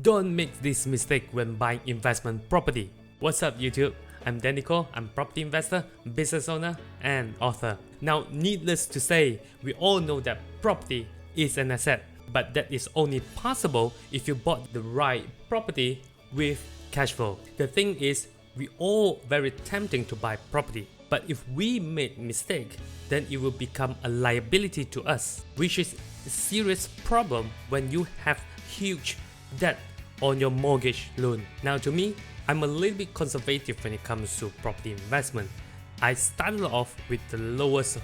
Don't make this mistake when buying investment property. What's up YouTube? I'm Danico, I'm property investor, business owner and author. Now needless to say, we all know that property is an asset, but that is only possible if you bought the right property with cash flow. The thing is, we all very tempting to buy property, but if we make mistake, then it will become a liability to us, which is a serious problem when you have huge debt on your mortgage loan. Now to me, I'm a little bit conservative when it comes to property investment. I started off with the lowest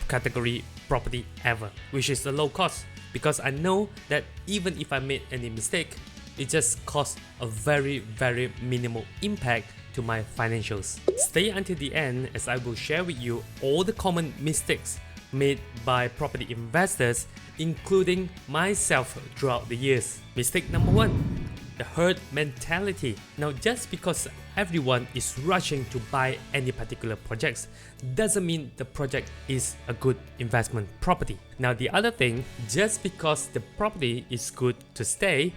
category property ever, which is the low cost, because I know that even if I made any mistake, it just costs a very minimal impact to my financials. Stay until the end as I will share with you all the common mistakes made by property investors, including myself throughout the years. Mistake number 1. The herd mentality. Now just because everyone is rushing to buy any particular projects doesn't mean the project is a good investment property. Now the other thing, just because the property is good to stay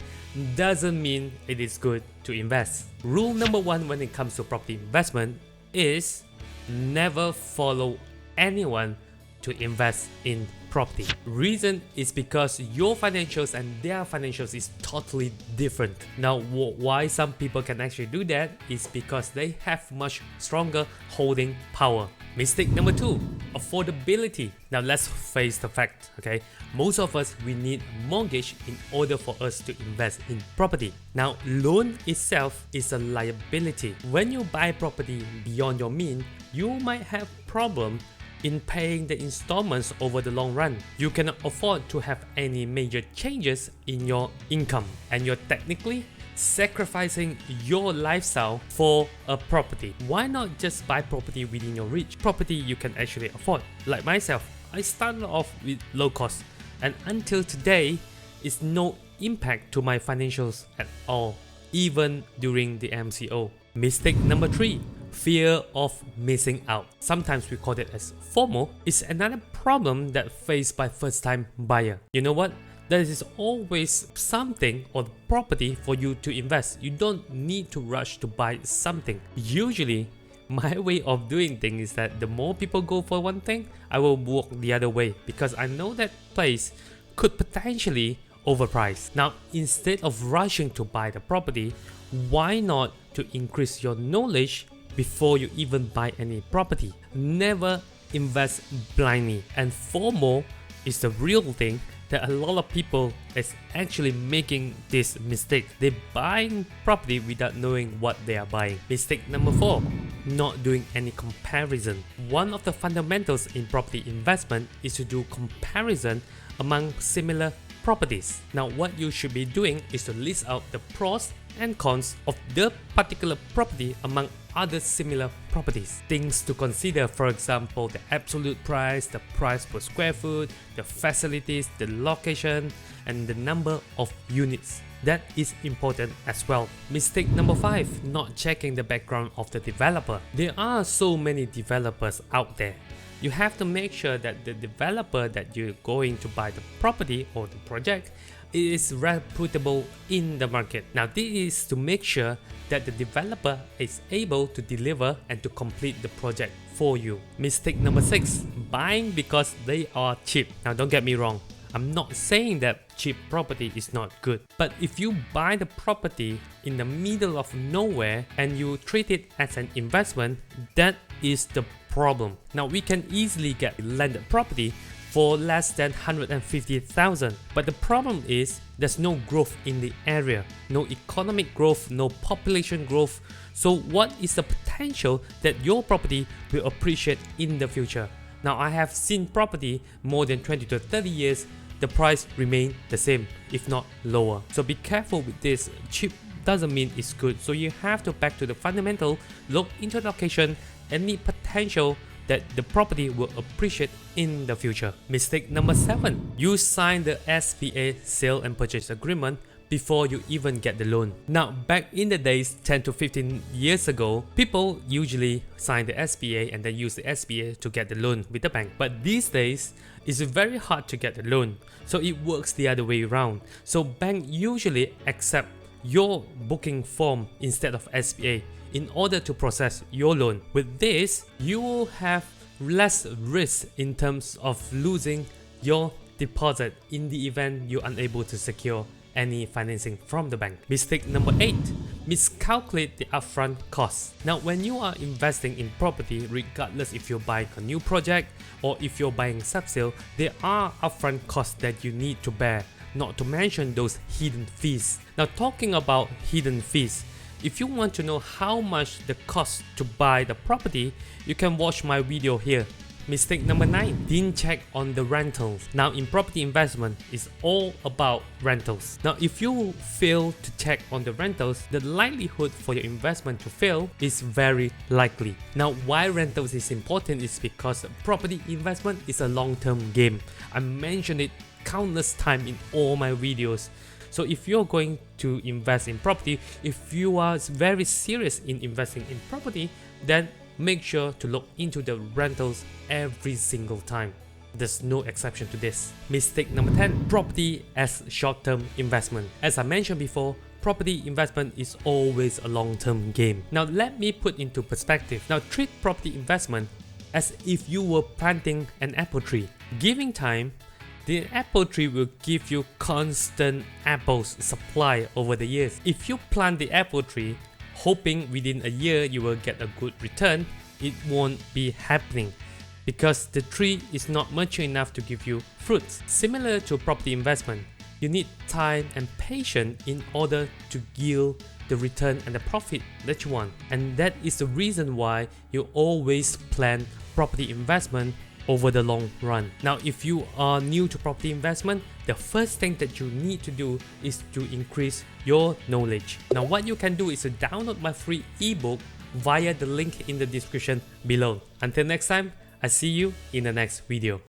doesn't mean it is good to invest. Rule number 1 when it comes to property investment is never follow anyone to invest in property. Reason is because your financials and their financials is totally different. Now why some people can actually do that is because they have much stronger holding power. Mistake number 2, affordability. Now let's face the fact, okay? Most of us, we need mortgage in order for us to invest in property. Now loan itself is a liability. When you buy property beyond your means, you might have problem in paying the installments over the long run. You cannot afford to have any major changes in your income, and you're technically sacrificing your lifestyle for a property. Why not just buy property within your reach? Property you can actually afford. Like myself, I started off with low cost, and until today, it's no impact to my financials at all, even during the MCO. Mistake number 3. Fear of missing out. Sometimes we call it as FOMO. It's another problem that faced by first-time buyer. You know what? There is always something or property for you to invest. You don't need to rush to buy something. Usually, my way of doing things is that the more people go for one thing, I will walk the other way because I know that place could potentially overpriced. Now, instead of rushing to buy the property, why not to increase your knowledge before you even buy any property? Never invest blindly, and FOMO is the real thing that a lot of people is actually making this mistake. They're buying property without knowing what they are buying. Mistake number 4, not doing any comparison. One of the fundamentals in property investment is to do comparison among similar properties. Now what you should be doing is to list out the pros and cons of the particular property among other similar properties. Things to consider, for example, the absolute price, the price per square foot, the facilities, the location, and the number of units. That is important as well. Mistake number 5, not checking the background of the developer. There are so many developers out there. You have to make sure that the developer that you're going to buy the property or the project is reputable in the market. Now this is to make sure that the developer is able to deliver and to complete the project for you. Mistake number 6, buying because they are cheap. Now don't get me wrong, I'm not saying that cheap property is not good, but if you buy the property in the middle of nowhere and you treat it as an investment, that is the problem. Now we can easily get landed property for less than 150,000, but the problem is there's no growth in the area, no economic growth, no population growth. So what is the potential that your property will appreciate in the future? Now I have seen property more than 20 to 30 years, the price remain the same, if not lower. So be careful with this. Cheap doesn't mean it's good. So you have to back to the fundamental, look into the location, any potential that the property will appreciate in the future. Mistake number 7, you sign the SPA, sale and purchase agreement, before you even get the loan. Now back in the days 10 to 15 years ago, people usually sign the SPA and then use the SPA to get the loan with the bank. But these days, it's very hard to get the loan. So it works the other way around. So bank usually accept your booking form instead of SBA in order to process your loan. With this, you will have less risk in terms of losing your deposit in the event you're unable to secure any financing from the bank. Mistake number 8, miscalculate the upfront costs. Now, when you are investing in property, regardless if you're buying a new project or if you're buying sub-sale, there are upfront costs that you need to bear, not to mention those hidden fees. Now, talking about hidden fees, if you want to know how much the cost to buy the property, you can watch my video here. Mistake number 9, didn't check on the rentals. Now, in property investment, it's all about rentals. Now, if you fail to check on the rentals, the likelihood for your investment to fail is very likely. Now, why rentals is important is because property investment is a long-term game. I mentioned it countless times in all my videos. So if you're going to invest in property, if you are very serious in investing in property, then make sure to look into the rentals every single time. There's no exception to this. Mistake number 10, property as short-term investment. As I mentioned before, property investment is always a long-term game. Now let me put into perspective. Now treat property investment as if you were planting an apple tree. Giving time, the apple tree will give you constant apples supply over the years. If you plant the apple tree hoping within a year you will get a good return, it won't be happening because the tree is not mature enough to give you fruits. Similar to property investment, you need time and patience in order to yield the return and the profit that you want. And that is the reason why you always plan property investment over the long run. Now, if you are new to property investment, the first thing that you need to do is to increase your knowledge. Now, what you can do is to download my free ebook via the link in the description below. Until next time, I see you in the next video.